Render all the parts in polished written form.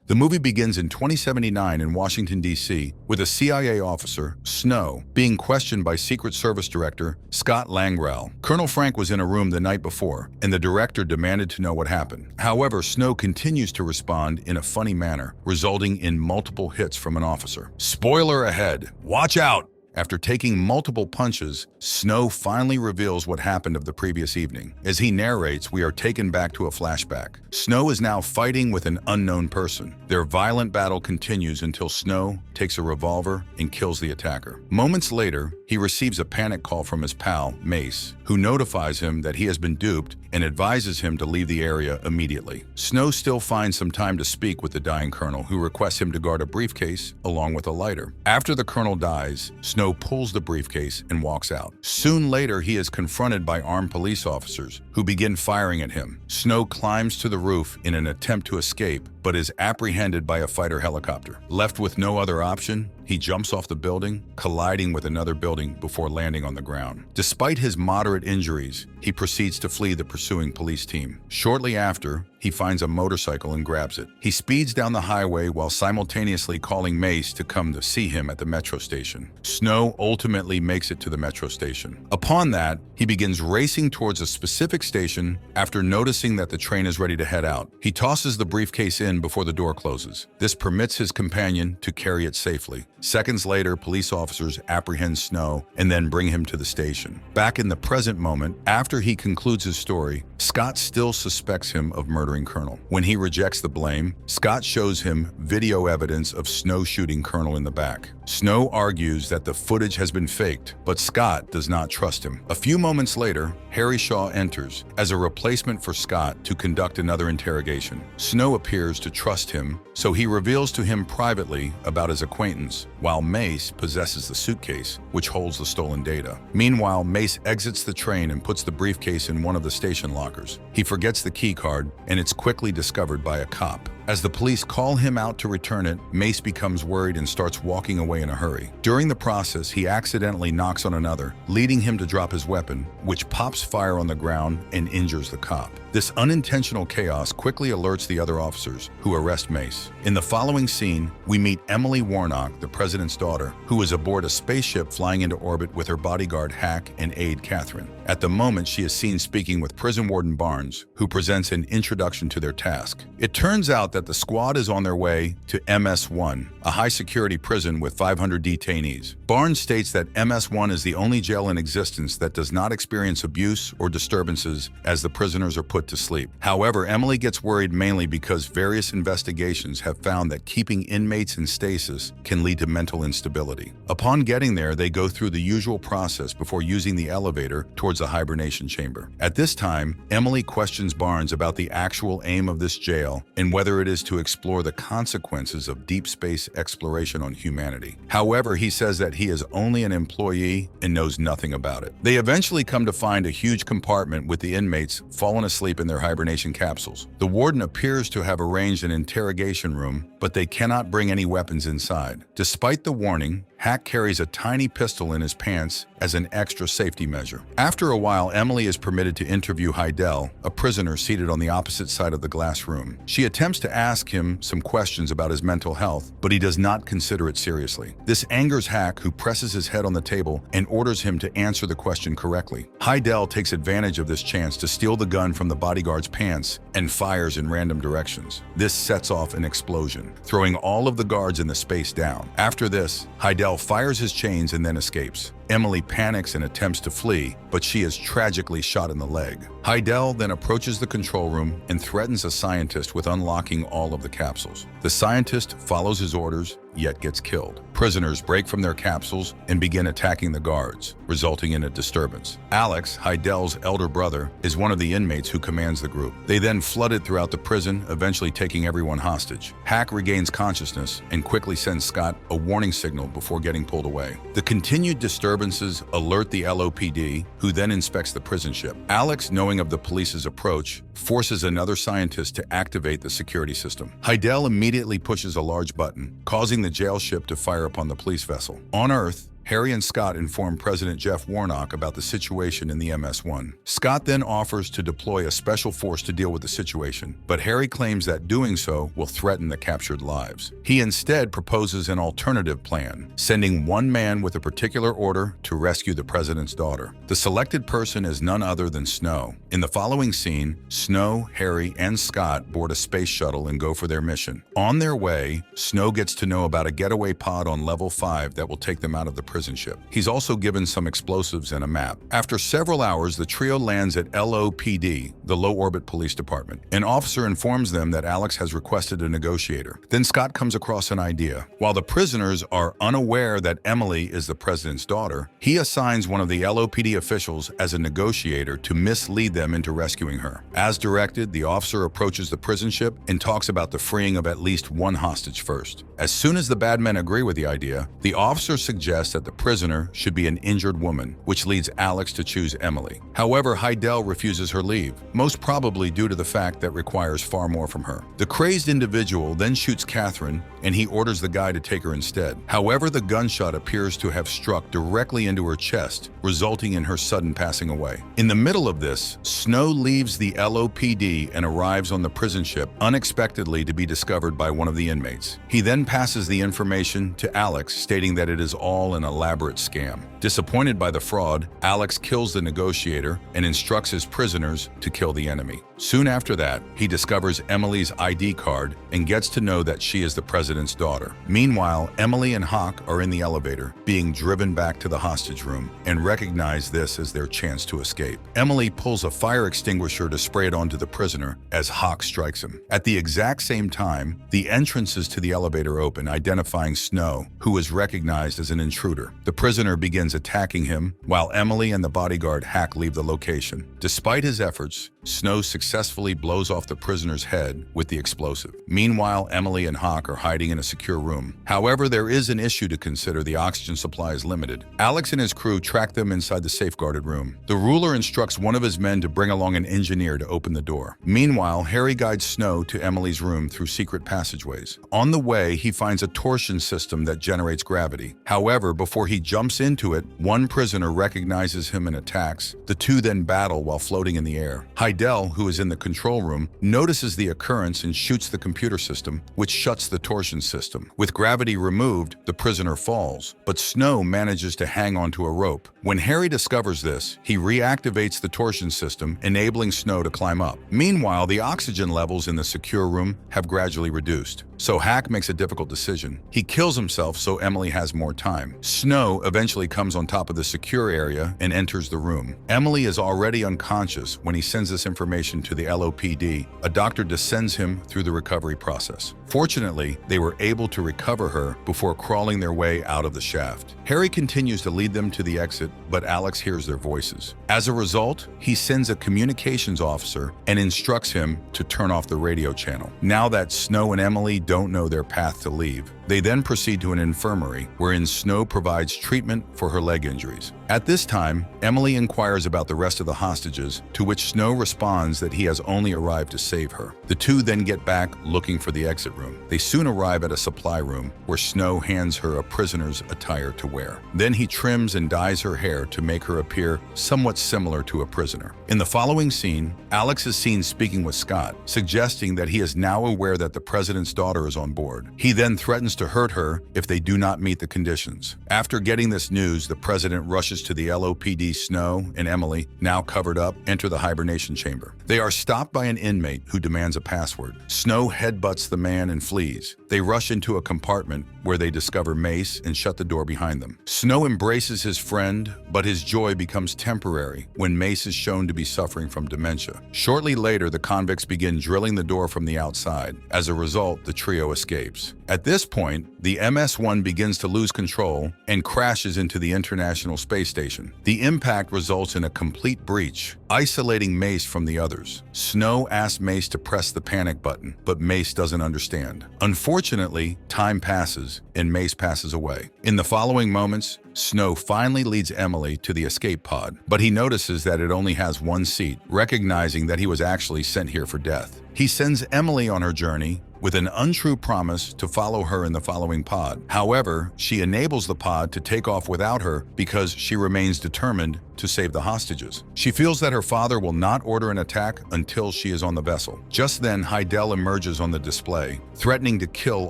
The movie begins in 2079 in Washington, D.C., with a CIA officer, Snow, being questioned by Secret Service Director Scott Langgrell. Colonel Frank was in a room the night before, and the director demanded to know what happened. However, Snow continues to respond in a funny manner, resulting in multiple hits from an officer. Spoiler ahead! Watch out! After taking multiple punches, Snow finally reveals what happened of the previous evening. As he narrates, we are taken back to a flashback. Snow is now fighting with an unknown person. Their violent battle continues until Snow takes a revolver and kills the attacker. Moments later, he receives a panic call from his pal, Mace, who notifies him that he has been duped and advises him to leave the area immediately. Snow still finds some time to speak with the dying colonel, who requests him to guard a briefcase along with a lighter. After the colonel dies, Snow pulls the briefcase and walks out. Soon later, he is confronted by armed police officers who begin firing at him. Snow climbs to the roof in an attempt to escape, but is apprehended by a fighter helicopter. Left with no other option, he jumps off the building, colliding with another building before landing on the ground. Despite his moderate injuries, he proceeds to flee the pursuing police team. Shortly after, he finds a motorcycle and grabs it. He speeds down the highway while simultaneously calling Mace to come to see him at the metro station. Snow ultimately makes it to the metro station. Upon that, he begins racing towards a specific station after noticing that the train is ready to head out. He tosses the briefcase in before the door closes. This permits his companion to carry it safely. Seconds later, police officers apprehend Snow and then bring him to the station. Back in the present moment, after he concludes his story, Scott still suspects him of murdering Colonel. When he rejects the blame, Scott shows him video evidence of Snow shooting Colonel in the back. Snow argues that the footage has been faked, but Scott does not trust him. A few moments later, Harry Shaw enters as a replacement for Scott to conduct another interrogation. Snow appears to trust him, so he reveals to him privately about his acquaintance, while Mace possesses the suitcase, which holds the stolen data. Meanwhile, Mace exits the train and puts the briefcase in one of the station lockers. He forgets the key card, and it's quickly discovered by a cop. As the police call him out to return it, Mace becomes worried and starts walking away in a hurry. During the process, he accidentally knocks on another, leading him to drop his weapon, which pops fire on the ground and injures the cop. This unintentional chaos quickly alerts the other officers, who arrest Mace. In the following scene, we meet Emily Warnock, the president's daughter, who is aboard a spaceship flying into orbit with her bodyguard Hack and aide Catherine. At the moment, she is seen speaking with prison warden Barnes, who presents an introduction to their task. It turns out that the squad is on their way to MS-1, a high-security prison with 500 detainees. Barnes states that MS-1 is the only jail in existence that does not experience abuse or disturbances as the prisoners are put to sleep. However, Emily gets worried mainly because various investigations have found that keeping inmates in stasis can lead to mental instability. Upon getting there, they go through the usual process before using the elevator towards the hibernation chamber. At this time, Emily questions Barnes about the actual aim of this jail and whether it is to explore the consequences of deep space exploration on humanity. However, he says that he is only an employee and knows nothing about it. They eventually come to find a huge compartment with the inmates fallen asleep in their hibernation capsules. The warden appears to have arranged an interrogation room, but they cannot bring any weapons inside. Despite the warning, Hack carries a tiny pistol in his pants as an extra safety measure. After a while, Emily is permitted to interview Heidel, a prisoner seated on the opposite side of the glass room. She attempts to ask him some questions about his mental health, but he does not consider it seriously. This angers Hack, who presses his head on the table and orders him to answer the question correctly. Heidel takes advantage of this chance to steal the gun from the bodyguard's pants and fires in random directions. This sets off an explosion, throwing all of the guards in the space down. After this, Heidel fires his chains and then escapes. Emily panics and attempts to flee, but she is tragically shot in the leg. Heidel then approaches the control room and threatens a scientist with unlocking all of the capsules. The scientist follows his orders, yet gets killed. Prisoners break from their capsules and begin attacking the guards, resulting in a disturbance. Alex, Heidel's elder brother, is one of the inmates who commands the group. They then flood it throughout the prison, eventually taking everyone hostage. Hack regains consciousness and quickly sends Scott a warning signal before getting pulled away. The continued disturbances alert the LOPD, who then inspects the prison ship. Alex, knowing of the police's approach, forces another scientist to activate the security system. Heidel immediately pushes a large button, causing the jail ship to fire upon the police vessel. On Earth, Harry and Scott inform President Jeff Warnock about the situation in the MS-1. Scott then offers to deploy a special force to deal with the situation, but Harry claims that doing so will threaten the captured lives. He instead proposes an alternative plan, sending one man with a particular order to rescue the president's daughter. The selected person is none other than Snow. In the following scene, Snow, Harry, and Scott board a space shuttle and go for their mission. On their way, Snow gets to know about a getaway pod on level 5 that will take them out of the prison ship. He's also given some explosives and a map. After several hours, the trio lands at LOPD, the Low Orbit Police Department. An officer informs them that Alex has requested a negotiator. Then Scott comes across an idea. While the prisoners are unaware that Emily is the president's daughter, he assigns one of the LOPD officials as a negotiator to mislead them into rescuing her. As directed, the officer approaches the prison ship and talks about the freeing of at least one hostage first. As soon as the bad men agree with the idea, the officer suggests that the prisoner should be an injured woman, which leads Alex to choose Emily. However, Heidel refuses her leave, most probably due to the fact that requires far more from her. The crazed individual then shoots Catherine, and he orders the guy to take her instead. However, the gunshot appears to have struck directly into her chest, resulting in her sudden passing away. In the middle of this, Snow leaves the LOPD and arrives on the prison ship unexpectedly to be discovered by one of the inmates. He then passes the information to Alex, stating that it is all an elaborate scam. Disappointed by the fraud, Alex kills the negotiator and instructs his prisoners to kill the enemy. Soon after that, he discovers Emily's ID card and gets to know that she is the president's daughter. Meanwhile, Emily and Hawk are in the elevator, being driven back to the hostage room, and recognize this as their chance to escape. Emily pulls a fire extinguisher to spray it onto the prisoner as Hawk strikes him. At the exact same time, the entrances to the elevator open, identifying Snow, who is recognized as an intruder. The prisoner begins attacking him, while Emily and the bodyguard Hack leave the location. Despite his efforts, Snow successfully blows off the prisoner's head with the explosive. Meanwhile, Emily and Hawk are hiding in a secure room. However, there is an issue to consider. The oxygen supply is limited. Alex and his crew track them inside the safeguarded room. The ruler instructs one of his men to bring along an engineer to open the door. Meanwhile, Harry guides Snow to Emily's room through secret passageways. On the way, he finds a torsion system that generates gravity. However, before he jumps into it, one prisoner recognizes him and attacks. The two then battle while floating in the air. Heidel, who is in the control room, notices the occurrence and shoots the computer system, which shuts the torsion system. With gravity removed, the prisoner falls, but Snow manages to hang onto a rope. When Harry discovers this, he reactivates the torsion system, enabling Snow to climb up. Meanwhile, the oxygen levels in the secure room have gradually reduced, so Hack makes a difficult decision. He kills himself so Emily has more time. Snow eventually comes on top of the secure area and enters the room. Emily is already unconscious when he sends this information to the LOPD. A doctor descends him through the recovery process. Fortunately, they were able to recover her before crawling their way out of the shaft. Harry continues to lead them to the exit, but Alex hears their voices. As a result, he sends a communications officer and instructs him to turn off the radio channel. Now that Snow and Emily don't know their path to leave, they then proceed to an infirmary, wherein Snow provides treatment for her leg injuries. At this time, Emily inquires about the rest of the hostages, to which Snow responds that he has only arrived to save her. The two then get back looking for the exit room. They soon arrive at a supply room, where Snow hands her a prisoner's attire to wear. Then he trims and dyes her hair to make her appear somewhat similar to a prisoner. In the following scene, Alex is seen speaking with Scott, suggesting that he is now aware that the president's daughter is on board. He then threatens to hurt her if they do not meet the conditions. After getting this news, the president rushes to the LOPD. Snow and Emily, now covered up, enter the hibernation chamber. They are stopped by an inmate who demands a password. Snow headbutts the man and flees. They rush into a compartment where they discover Mace and shut the door behind them. Snow embraces his friend, but his joy becomes temporary when Mace is shown to be suffering from dementia. Shortly later, the convicts begin drilling the door from the outside. As a result, the trio escapes. At this point, the MS-1 begins to lose control and crashes into the International Space Station. The impact results in a complete breach. isolating Mace from the others. Snow asks Mace to press the panic button, but Mace doesn't understand. Unfortunately, time passes and Mace passes away. In the following moments, Snow finally leads Emily to the escape pod, but he notices that it only has one seat, recognizing that he was actually sent here for death. He sends Emily on her journey with an untrue promise to follow her in the following pod. However, she enables the pod to take off without her because she remains determined to save the hostages. She feels that her father will not order an attack until she is on the vessel. Just then, Heidel emerges on the display, threatening to kill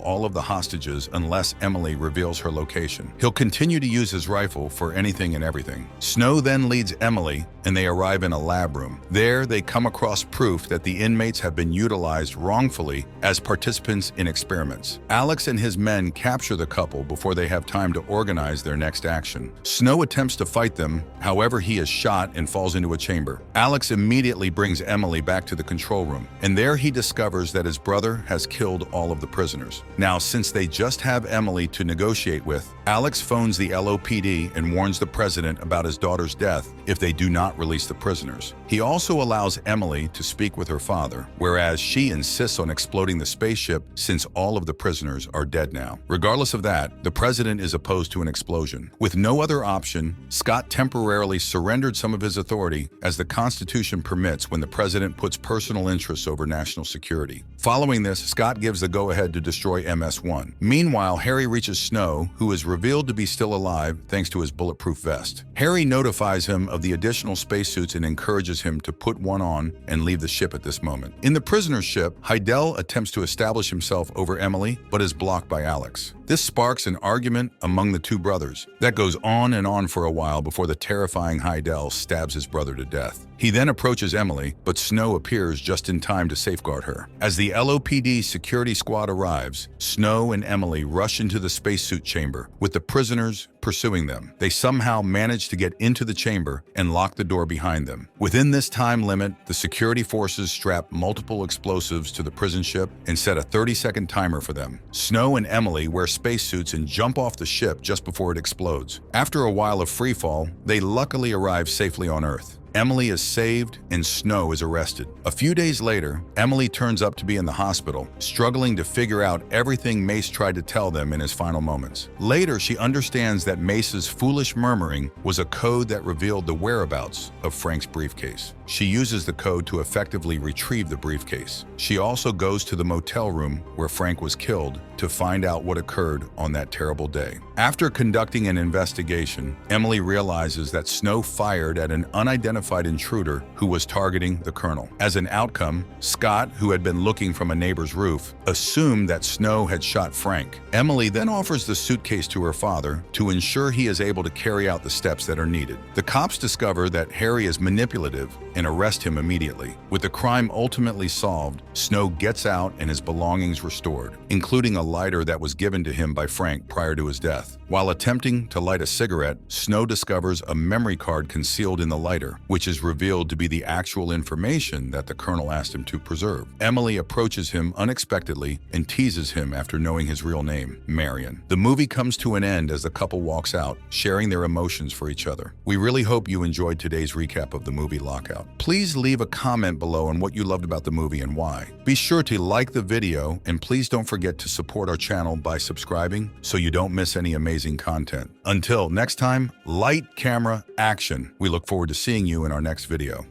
all of the hostages unless Emily reveals her location. He'll continue to use his rifle for anything and everything. Snow then leads Emily, and they arrive in a lab room. There, they come across proof that the inmates have been utilized wrongfully as participants in experiments. Alex and his men capture the couple before they have time to organize their next action. Snow attempts to fight them, however, he is shot and falls into a chamber. Alex immediately brings Emily back to the control room, and there he discovers that his brother has killed all of the prisoners. Now, since they just have Emily to negotiate with, Alex phones the LOPD and warns the president about his daughter's death if they do not release the prisoners. He also allows Emily to speak with her father, whereas she insists on exploding the spaceship since all of the prisoners are dead now. Regardless of that, the president is opposed to an explosion. With no other option, Scott temporarily surrendered some of his authority, as the Constitution permits when the president puts personal interests over national security. Following this, Scott gives the go-ahead to destroy MS-1. Meanwhile, Harry reaches Snow, who is revealed to be still alive thanks to his bulletproof vest. Harry notifies him of the additional spacesuits and encourages him to put one on and leave the ship at this moment. In the prisoner's ship, Heidel attempts to establish himself over Emily, but is blocked by Alex. This sparks an argument among the two brothers that goes on and on for a while before the terrifying Heidel stabs his brother to death. He then approaches Emily, but Snow appears just in time to safeguard her. As the LOPD security squad arrives, Snow and Emily rush into the spacesuit chamber, with the prisoners pursuing them. They somehow manage to get into the chamber and lock the door behind them. Within this time limit, the security forces strap multiple explosives to the prison ship and set a 30-second timer for them. Snow and Emily wear spacesuits and jump off the ship just before it explodes. After a while of freefall, they luckily arrive safely on Earth. Emily is saved and Snow is arrested. A few days later, Emily turns up to be in the hospital, struggling to figure out everything Mace tried to tell them in his final moments. Later, she understands that Mace's foolish murmuring was a code that revealed the whereabouts of Frank's briefcase. She uses the code to effectively retrieve the briefcase. She also goes to the motel room where Frank was killed to find out what occurred on that terrible day. After conducting an investigation, Emily realizes that Snow fired at an unidentified intruder who was targeting the colonel. As an outcome, Scott, who had been looking from a neighbor's roof, assumed that Snow had shot Frank. Emily then offers the suitcase to her father to ensure he is able to carry out the steps that are needed. The cops discover that Harry is manipulative and arrest him immediately. With the crime ultimately solved, Snow gets out and his belongings restored, including a lighter that was given to him by Frank prior to his death. While attempting to light a cigarette, Snow discovers a memory card concealed in the lighter, which is revealed to be the actual information that the colonel asked him to preserve. Emily approaches him unexpectedly and teases him after knowing his real name, Marion. The movie comes to an end as the couple walks out, sharing their emotions for each other. We really hope you enjoyed today's recap of the movie Lockout. Please leave a comment below on what you loved about the movie and why. Be sure to like the video, and please don't forget to support our channel by subscribing so you don't miss any amazing content. Until next time, light, camera, action. We look forward to seeing you in our next video.